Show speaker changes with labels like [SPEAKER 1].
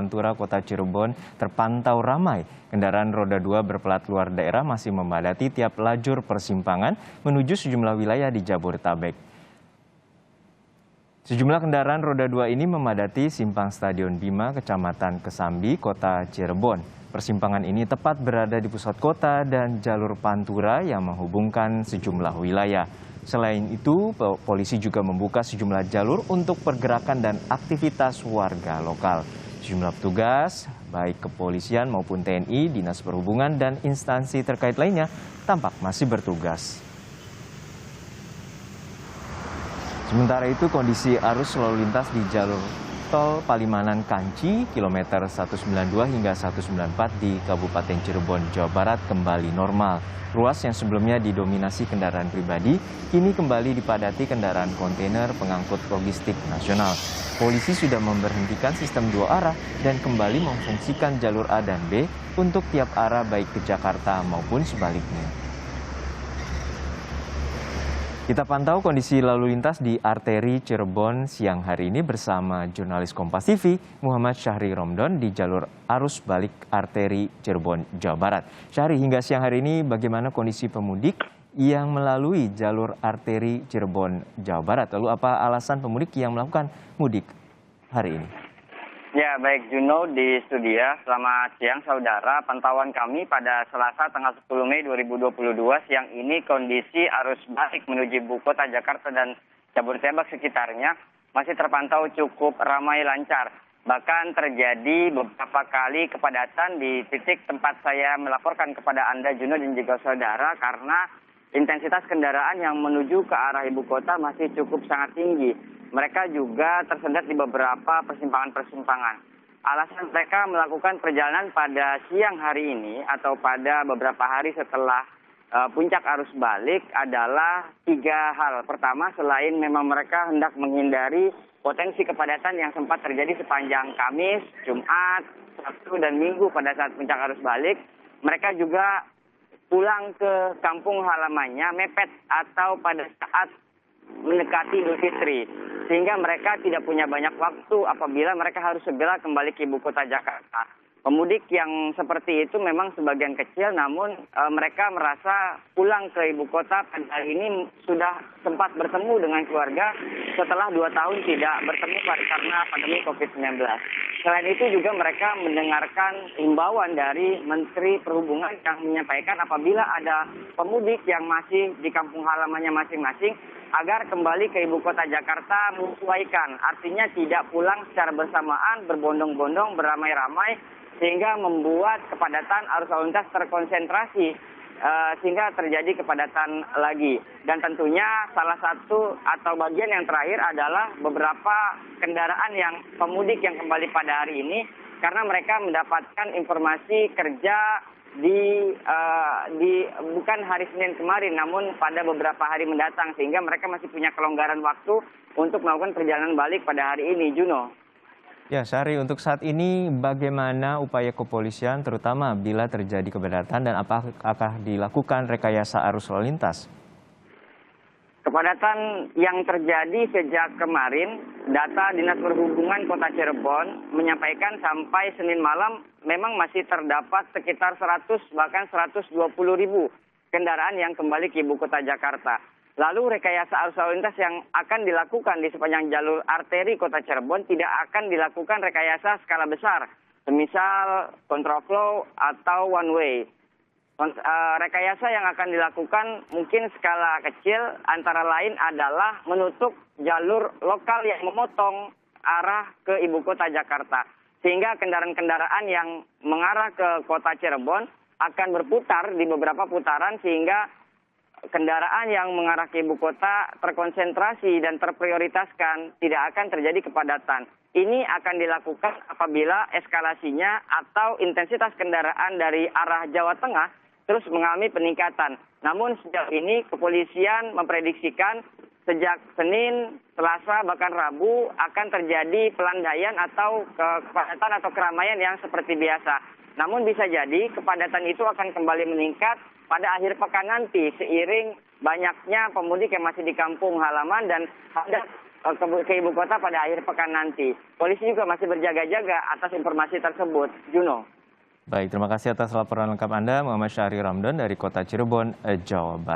[SPEAKER 1] Pantura, Kota Cirebon terpantau ramai. Kendaraan roda 2 berplat luar daerah masih memadati tiap lajur persimpangan menuju sejumlah wilayah di Jabodetabek. Sejumlah kendaraan roda 2 ini memadati simpang Stadion Bima, Kecamatan Kesambi, Kota Cirebon. Persimpangan ini tepat berada di pusat kota dan jalur Pantura yang menghubungkan sejumlah wilayah. Selain itu, polisi juga membuka sejumlah jalur untuk pergerakan dan aktivitas warga lokal. Sejumlah petugas, baik kepolisian maupun TNI, Dinas Perhubungan, dan instansi terkait lainnya tampak masih bertugas. Sementara itu, kondisi arus lalu lintas di jalur tol Palimanan-Kanci, kilometer 192 hingga 194 di Kabupaten Cirebon, Jawa Barat kembali normal. Ruas yang sebelumnya didominasi kendaraan pribadi, kini kembali dipadati kendaraan kontainer pengangkut logistik nasional. Polisi sudah memberhentikan sistem 2 arah dan kembali memfungsikan jalur A dan B untuk tiap arah baik ke Jakarta maupun sebaliknya. Kita pantau kondisi lalu lintas di arteri Cirebon siang hari ini bersama jurnalis Kompas TV Muhammad Syahri Romdon di jalur arus balik arteri Cirebon, Jawa Barat. Syahri, hingga siang hari ini bagaimana kondisi pemudik yang melalui jalur arteri Cirebon, Jawa Barat? Lalu apa alasan pemudik yang melakukan mudik hari ini?
[SPEAKER 2] Ya, baik Juno di studio. Selamat siang saudara. Pantauan kami pada Selasa tanggal 10 Mei 2022 siang ini kondisi arus balik menuju ibu kota Jakarta dan Jabodetabek sekitarnya masih terpantau cukup ramai lancar. Bahkan terjadi beberapa kali kepadatan di titik tempat saya melaporkan kepada Anda Juno dan juga saudara karena intensitas kendaraan yang menuju ke arah ibu kota masih cukup sangat tinggi. Mereka juga tersendat di beberapa persimpangan-persimpangan. Alasan mereka melakukan perjalanan pada siang hari ini atau pada beberapa hari setelah puncak arus balik adalah 3 hal. Pertama, selain memang mereka hendak menghindari potensi kepadatan yang sempat terjadi sepanjang Kamis, Jumat, Sabtu, dan Minggu pada saat puncak arus balik, mereka juga pulang ke kampung halamannya mepet atau pada saat mendekati Idul Fitri. Sehingga mereka tidak punya banyak waktu apabila mereka harus segera kembali ke ibu kota Jakarta. Pemudik yang seperti itu memang sebagian kecil, namun mereka merasa pulang ke ibu kota pada hari ini sudah sempat bertemu dengan keluarga setelah 2 tahun tidak bertemu karena pandemi COVID-19. Selain itu juga mereka mendengarkan himbauan dari Menteri Perhubungan yang menyampaikan apabila ada pemudik yang masih di kampung halamannya masing-masing agar kembali ke ibu kota Jakarta menyesuaikan. Artinya tidak pulang secara bersamaan, berbondong-bondong, beramai-ramai, sehingga membuat kepadatan arus lalu lintas terkonsentrasi sehingga terjadi kepadatan lagi. Dan tentunya salah satu atau bagian yang terakhir adalah beberapa kendaraan yang pemudik yang kembali pada hari ini karena mereka mendapatkan informasi kerja di bukan hari Senin kemarin namun pada beberapa hari mendatang sehingga mereka masih punya kelonggaran waktu untuk melakukan perjalanan balik pada hari ini, Juno.
[SPEAKER 1] Ya, Syahri, untuk saat ini bagaimana upaya kepolisian terutama bila terjadi kepadatan dan apakah dilakukan rekayasa arus lalu lintas?
[SPEAKER 2] Kepadatan yang terjadi sejak kemarin, data Dinas Perhubungan Kota Cirebon menyampaikan sampai Senin malam memang masih terdapat sekitar 100 bahkan 120 ribu kendaraan yang kembali ke ibu kota Jakarta. Lalu rekayasa arus lalu lintas yang akan dilakukan di sepanjang jalur arteri Kota Cirebon tidak akan dilakukan rekayasa skala besar, semisal kontraflow atau one way. Rekayasa yang akan dilakukan mungkin skala kecil antara lain adalah menutup jalur lokal yang memotong arah ke ibu kota Jakarta. Sehingga kendaraan-kendaraan yang mengarah ke kota Cirebon akan berputar di beberapa putaran sehingga kendaraan yang mengarah ke ibu kota terkonsentrasi dan terprioritaskan, tidak akan terjadi kepadatan. Ini akan dilakukan apabila eskalasinya atau intensitas kendaraan dari arah Jawa Tengah terus mengalami peningkatan. Namun sejauh ini kepolisian memprediksikan sejak Senin, Selasa, bahkan Rabu akan terjadi pelandaian atau kepadatan atau keramaian yang seperti biasa. Namun bisa jadi kepadatan itu akan kembali meningkat pada akhir pekan nanti seiring banyaknya pemudik yang masih di kampung halaman dan ada ke ibu kota pada akhir pekan nanti. Polisi juga masih berjaga-jaga atas informasi tersebut. Juno.
[SPEAKER 1] Baik, terima kasih atas laporan lengkap Anda, Muhammad Syahri Ramdan dari Kota Cirebon, Jawa Barat.